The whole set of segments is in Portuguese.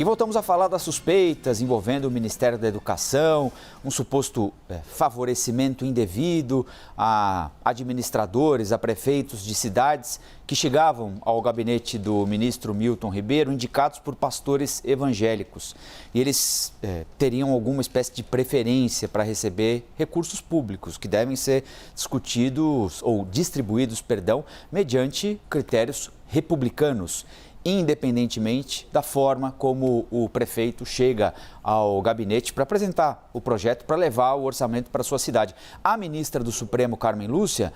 E voltamos a falar das suspeitas envolvendo o Ministério da Educação, um suposto favorecimento indevido a administradores, a prefeitos de cidades que chegavam ao gabinete do ministro Milton Ribeiro indicados por pastores evangélicos. E eles teriam alguma espécie de preferência para receber recursos públicos que devem ser discutidos ou distribuídos, mediante critérios republicanos, independentemente da forma como o prefeito chega ao gabinete para apresentar o projeto, para levar o orçamento para a sua cidade. A ministra do Supremo, Carmen Lúcia,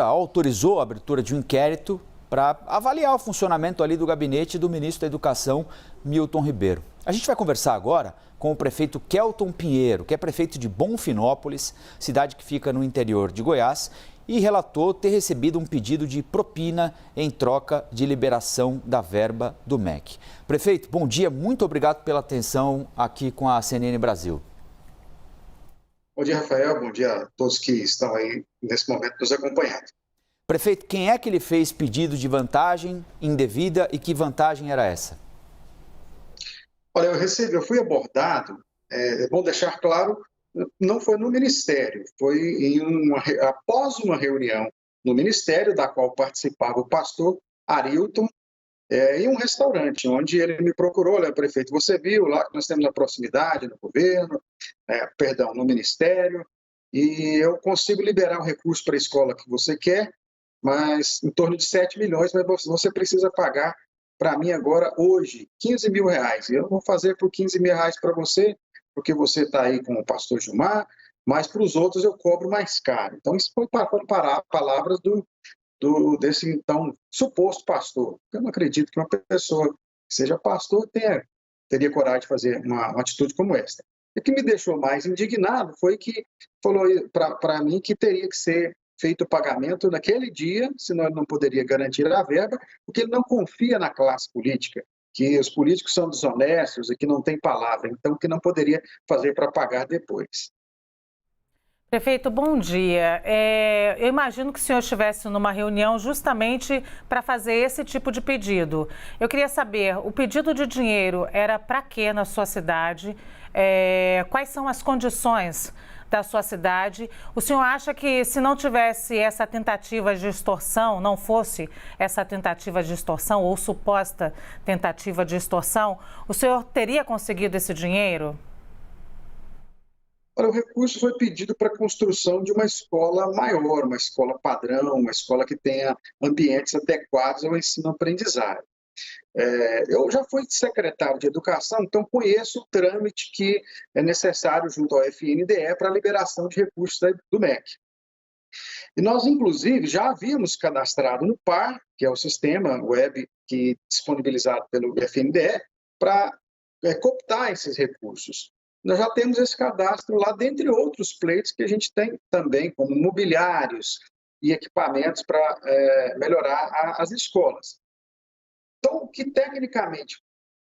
autorizou a abertura de um inquérito para avaliar o funcionamento ali do gabinete do ministro da Educação, Milton Ribeiro. A gente vai conversar agora com o prefeito Kelton Pinheiro, que é prefeito de Bonfinópolis, cidade que fica no interior de Goiás, e relatou ter recebido um pedido de propina em troca de liberação da verba do MEC. Prefeito, bom dia, muito obrigado pela atenção aqui com a CNN Brasil. Bom dia, Rafael, bom dia a todos que estão aí nesse momento nos acompanhando. Prefeito, quem é que lhe fez pedido de vantagem indevida e que vantagem era essa? Olha, eu fui abordado, é bom deixar claro, não foi no Ministério, foi após uma reunião no Ministério, da qual participava o pastor Arilton, em um restaurante, onde ele me procurou. Olha, prefeito, você viu lá que nós temos a proximidade no governo, no Ministério, e eu consigo liberar o recurso para a escola que você quer, mas em torno de 7 milhões, mas você precisa pagar para mim agora, hoje, 15 mil reais. Eu vou fazer por 15 mil reais para você, porque você está aí com o pastor Gilmar, mas para os outros eu cobro mais caro. Então, isso foi para palavras desse, então, suposto pastor. Eu não acredito que uma pessoa que seja pastor teria coragem de fazer uma atitude como esta. O que me deixou mais indignado foi que falou para mim que teria que ser feito o pagamento naquele dia, senão ele não poderia garantir a verba, porque ele não confia na classe política, que os políticos são desonestos e que não têm palavra, então que não poderia fazer para pagar depois. Prefeito, bom dia. Eu imagino que o senhor estivesse numa reunião justamente para fazer esse tipo de pedido. Eu queria saber, o pedido de dinheiro era para quê na sua cidade? Quais são as condições da sua cidade? O senhor acha que se não tivesse essa tentativa de extorsão, não fosse essa tentativa de extorsão ou suposta tentativa de extorsão, o senhor teria conseguido esse dinheiro? O recurso foi pedido para a construção de uma escola maior, uma escola padrão, uma escola que tenha ambientes adequados ao ensino-aprendizagem. Eu já fui secretário de Educação, então conheço o trâmite que é necessário junto ao FNDE para a liberação de recursos do MEC. E nós, inclusive, já havíamos cadastrado no PAR, que é o sistema web disponibilizado pelo FNDE, para cooptar esses recursos. Nós já temos esse cadastro lá, dentre outros pleitos que a gente tem também, como mobiliários e equipamentos para melhorar as escolas. Então, o que tecnicamente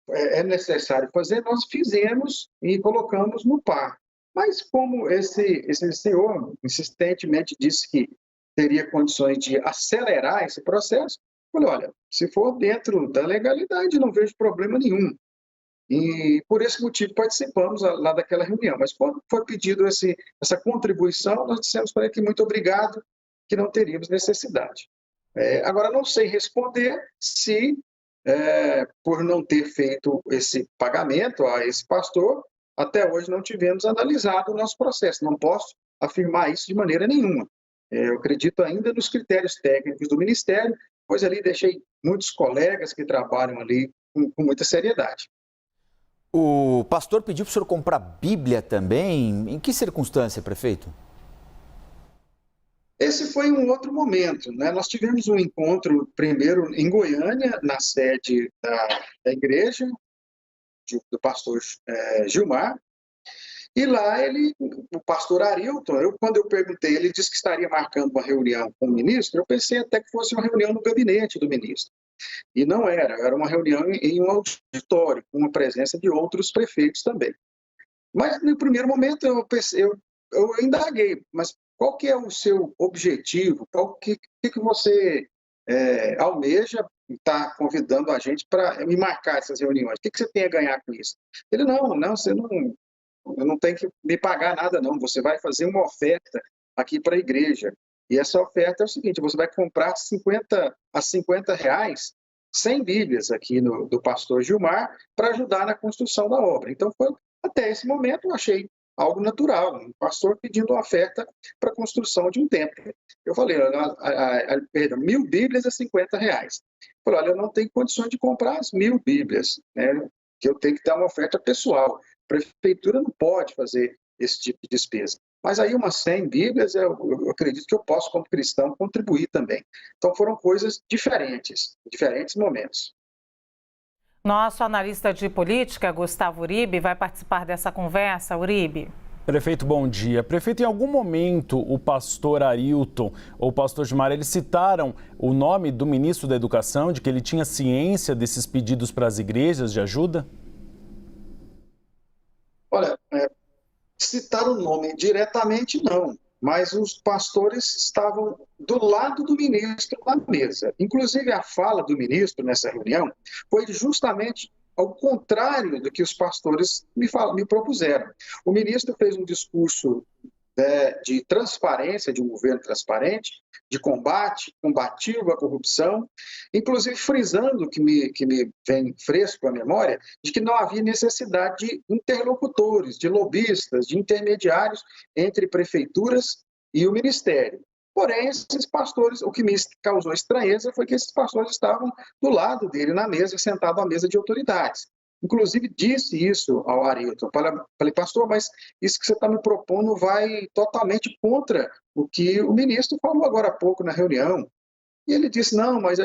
é necessário fazer, nós fizemos e colocamos no PAR. Mas como esse senhor insistentemente disse que teria condições de acelerar esse processo, eu falei, olha, se for dentro da legalidade, não vejo problema nenhum. E por esse motivo participamos lá daquela reunião. Mas quando foi pedido essa contribuição, nós dissemos para ele que muito obrigado, que não teríamos necessidade. Agora, não sei responder se, por não ter feito esse pagamento a esse pastor, até hoje não tivemos analisado o nosso processo. Não posso afirmar isso de maneira nenhuma. Eu acredito ainda nos critérios técnicos do Ministério, pois ali deixei muitos colegas que trabalham ali com muita seriedade. O pastor pediu para o senhor comprar Bíblia também. Em que circunstância, prefeito? Esse foi um outro momento, né? Nós tivemos um encontro primeiro em Goiânia, na sede da igreja, do pastor Gilmar, e lá o pastor Arilton, quando eu perguntei, ele disse que estaria marcando uma reunião com o ministro, eu pensei até que fosse uma reunião no gabinete do ministro. E não era uma reunião em um auditório, com a presença de outros prefeitos também. Mas, no primeiro momento, eu indaguei, mas qual que é o seu objetivo? O que você almeja está convidando a gente para me marcar essas reuniões. O que você tem a ganhar com isso? Ele, não, você não tem que me pagar nada, não. Você vai fazer uma oferta aqui para a igreja. E essa oferta é o seguinte, você vai comprar 50 a 50 reais 100 Bíblias aqui do pastor Gilmar para ajudar na construção da obra. Então, até esse momento, eu achei algo natural, um pastor pedindo uma oferta para a construção de um templo. Eu falei, perdão, 1.000 Bíblias a 50 reais. Eu falei, olha, eu não tenho condições de comprar as 1.000 Bíblias, né? Que eu tenho que ter uma oferta pessoal. A prefeitura não pode fazer esse tipo de despesa. Mas aí umas 100 Bíblias, eu acredito que eu posso, como cristão, contribuir também. Então foram coisas diferentes, diferentes momentos. Nosso analista de política, Gustavo Uribe, vai participar dessa conversa. Uribe. Prefeito, bom dia. Prefeito, em algum momento o pastor Arilton ou o pastor Gilmar, eles citaram o nome do ministro da Educação, de que ele tinha ciência desses pedidos para as igrejas de ajuda? Olha, citar o nome diretamente, não. Mas os pastores estavam do lado do ministro na mesa. Inclusive, a fala do ministro nessa reunião foi justamente ao contrário do que os pastores me propuseram. O ministro fez um discurso de transparência, de um governo transparente, de combativo à corrupção, inclusive frisando que me vem fresco à memória, de que não havia necessidade de interlocutores, de lobistas, de intermediários entre prefeituras e o ministério. Porém, esses pastores, o que me causou estranheza foi que esses pastores estavam do lado dele na mesa, sentado à mesa de autoridades. Inclusive, disse isso ao Arilton. Falei, pastor, mas isso que você está me propondo vai totalmente contra o que o ministro falou agora há pouco na reunião. E ele disse, não, mas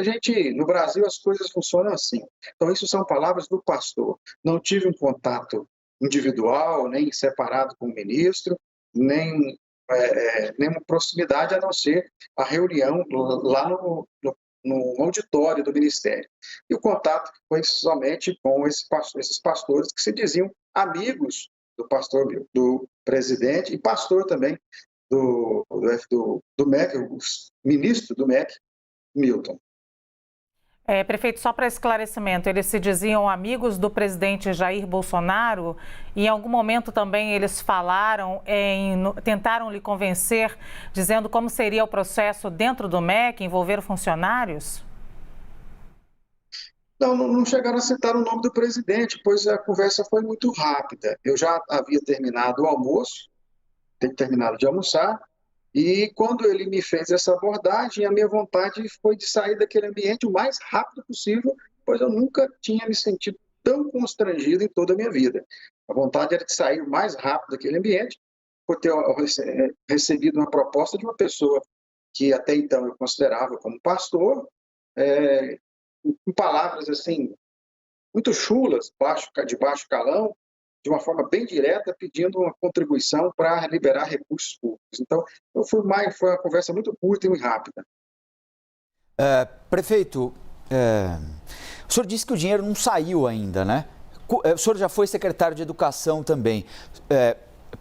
no Brasil as coisas funcionam assim. Então, isso são palavras do pastor. Não tive um contato individual, nem separado com o ministro, nem uma proximidade, a não ser a reunião lá no auditório do Ministério. E o contato foi somente com esses pastores que se diziam amigos do presidente e pastor também do MEC, o ministro do MEC, Milton. Prefeito, só para esclarecimento, eles se diziam amigos do presidente Jair Bolsonaro e em algum momento também eles falaram, tentaram lhe convencer, dizendo como seria o processo dentro do MEC, envolver funcionários? Não chegaram a citar o nome do presidente, pois a conversa foi muito rápida. Eu já havia terminado o almoço, terminado de almoçar, e quando ele me fez essa abordagem, a minha vontade foi de sair daquele ambiente o mais rápido possível, pois eu nunca tinha me sentido tão constrangido em toda a minha vida. A vontade era de sair o mais rápido daquele ambiente, por ter recebido uma proposta de uma pessoa que até então eu considerava como pastor, com palavras assim, muito chulas, de baixo calão, de uma forma bem direta, pedindo uma contribuição para liberar recursos públicos. Então, foi uma conversa muito curta e muito rápida. Prefeito, o senhor disse que o dinheiro não saiu ainda, né? O senhor já foi secretário de Educação também.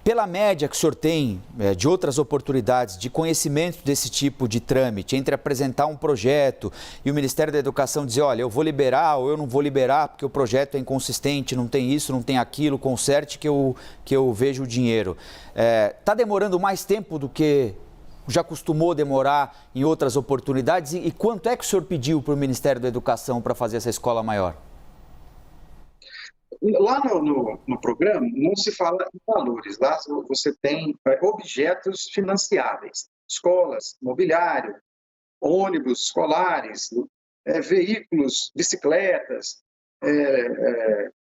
Pela média que o senhor tem de outras oportunidades, de conhecimento desse tipo de trâmite, entre apresentar um projeto e o Ministério da Educação dizer, olha, eu vou liberar ou eu não vou liberar porque o projeto é inconsistente, não tem isso, não tem aquilo, conserte que eu vejo o dinheiro. Está demorando mais tempo do que já costumou demorar em outras oportunidades? E quanto é que o senhor pediu para o Ministério da Educação para fazer essa escola maior? Lá no programa não se fala em valores, lá você tem objetos financiáveis, escolas, mobiliário, ônibus escolares, veículos, bicicletas,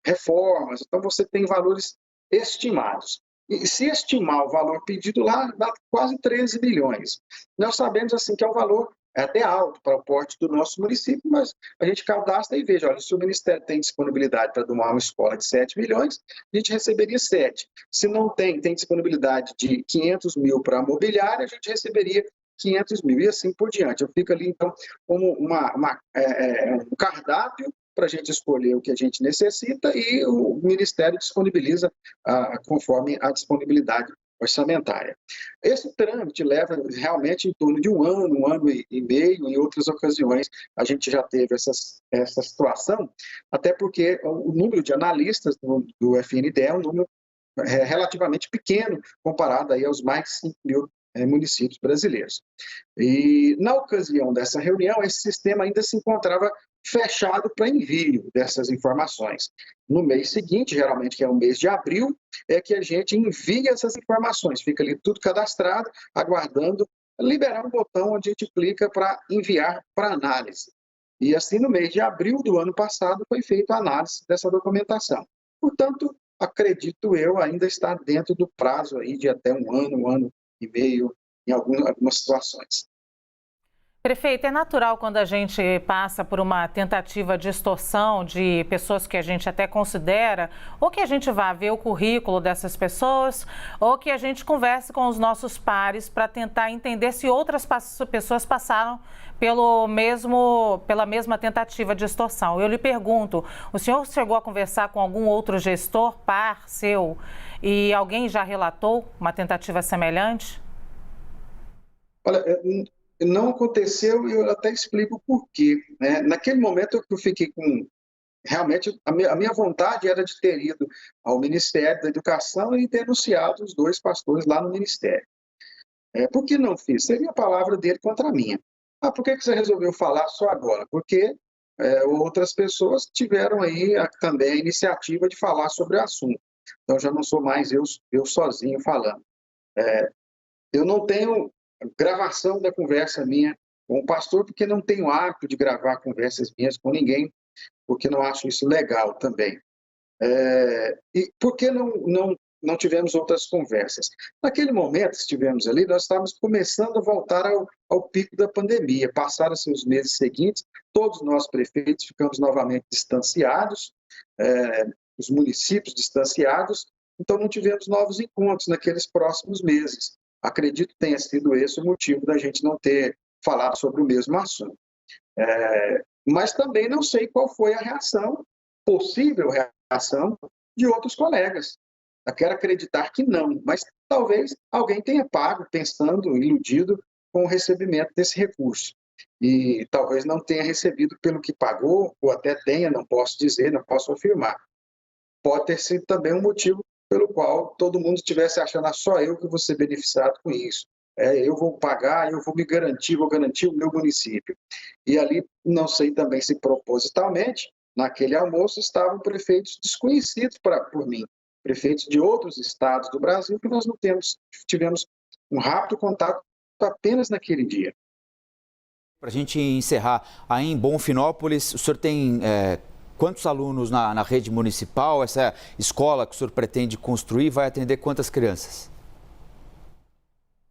reformas, então você tem valores estimados. E se estimar o valor pedido lá, dá quase 13 bilhões. Nós sabemos assim que é um valor até alto para o porte do nosso município, mas a gente cadastra e veja, olha, se o Ministério tem disponibilidade para domar uma escola de 7 milhões, a gente receberia 7. Se não tem disponibilidade de 500 mil para mobiliário, a gente receberia 500 mil e assim por diante. Eu fico ali, então, como um cardápio para a gente escolher o que a gente necessita e o Ministério disponibiliza conforme a disponibilidade orçamentária. Esse trâmite leva realmente em torno de um ano e meio. Em outras ocasiões, a gente já teve essa situação, até porque o número de analistas do FNDE é um número relativamente pequeno comparado aí aos mais de 5 mil municípios brasileiros. E, na ocasião dessa reunião, esse sistema ainda se encontrava fechado para envio dessas informações. No mês seguinte, geralmente que é o mês de abril, é que a gente envia essas informações, fica ali tudo cadastrado, aguardando liberar um botão onde a gente clica para enviar para análise. E assim, no mês de abril do ano passado, foi feita a análise dessa documentação. Portanto, acredito eu, ainda está dentro do prazo aí de até um ano e meio, em algumas situações. Prefeito, é natural quando a gente passa por uma tentativa de extorsão de pessoas que a gente até considera, ou que a gente vá ver o currículo dessas pessoas, ou que a gente converse com os nossos pares para tentar entender se outras pessoas passaram pela mesma tentativa de extorsão. Eu lhe pergunto, o senhor chegou a conversar com algum outro gestor, par seu, e alguém já relatou uma tentativa semelhante? Olha, não aconteceu e eu até explico o porquê, né? Naquele momento eu fiquei com... Realmente, a minha vontade era de ter ido ao Ministério da Educação e denunciado os 2 pastores lá no Ministério. Por que não fiz? Seria a palavra dele contra a minha. Por que você resolveu falar só agora? Porque outras pessoas tiveram aí também a iniciativa de falar sobre o assunto. Então, já não sou mais eu sozinho falando. Eu não tenho gravação da conversa minha com o pastor, porque não tenho hábito de gravar conversas minhas com ninguém, porque não acho isso legal também. E por que não tivemos outras conversas? Naquele momento que estivemos ali, nós estávamos começando a voltar ao pico da pandemia. Passaram-se os meses seguintes, todos nós prefeitos ficamos novamente distanciados, os municípios distanciados, então não tivemos novos encontros naqueles próximos meses. Acredito que tenha sido esse o motivo da gente não ter falado sobre o mesmo assunto. Mas também não sei qual foi a possível reação de outros colegas. Eu quero acreditar que não, mas talvez alguém tenha pago, pensando, iludido com o recebimento desse recurso. E talvez não tenha recebido pelo que pagou, ou até tenha, não posso dizer, não posso afirmar. Pode ter sido também um motivo pelo qual todo mundo estivesse achando, só eu que vou ser beneficiado com isso. Eu vou pagar, eu vou me garantir, vou garantir o meu município. E ali, não sei também se propositalmente, naquele almoço estavam prefeitos desconhecidos por mim, prefeitos de outros estados do Brasil, que nós não tivemos um rápido contato apenas naquele dia. Para a gente encerrar, aí em Bonfinópolis, o senhor tem... Quantos alunos na rede municipal? Essa escola que o senhor pretende construir vai atender quantas crianças?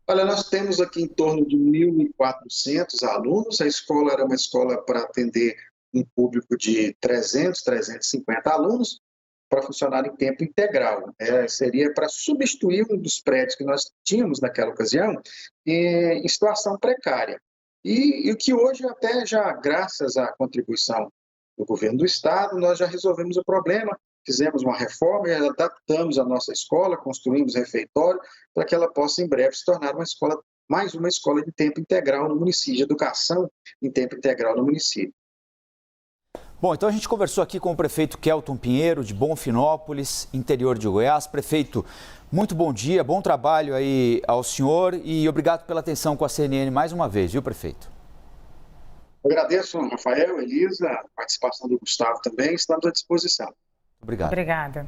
Olha, nós temos aqui em torno de 1.400 alunos. A escola era uma escola para atender um público de 300, 350 alunos, para funcionar em tempo integral. Seria para substituir um dos prédios que nós tínhamos naquela ocasião em situação precária. E o que hoje até já, graças à contribuição do governo do estado, nós já resolvemos o problema, fizemos uma reforma e adaptamos a nossa escola, construímos refeitório para que ela possa em breve se tornar mais uma escola de tempo integral no município, de educação em tempo integral no município. Bom, então a gente conversou aqui com o prefeito Kelton Pinheiro, de Bonfinópolis, interior de Goiás. Prefeito, muito bom dia, bom trabalho aí ao senhor e obrigado pela atenção com a CNN mais uma vez, viu, prefeito? Agradeço, Rafael, Elisa, a participação do Gustavo também, estamos à disposição. Obrigado. Obrigada.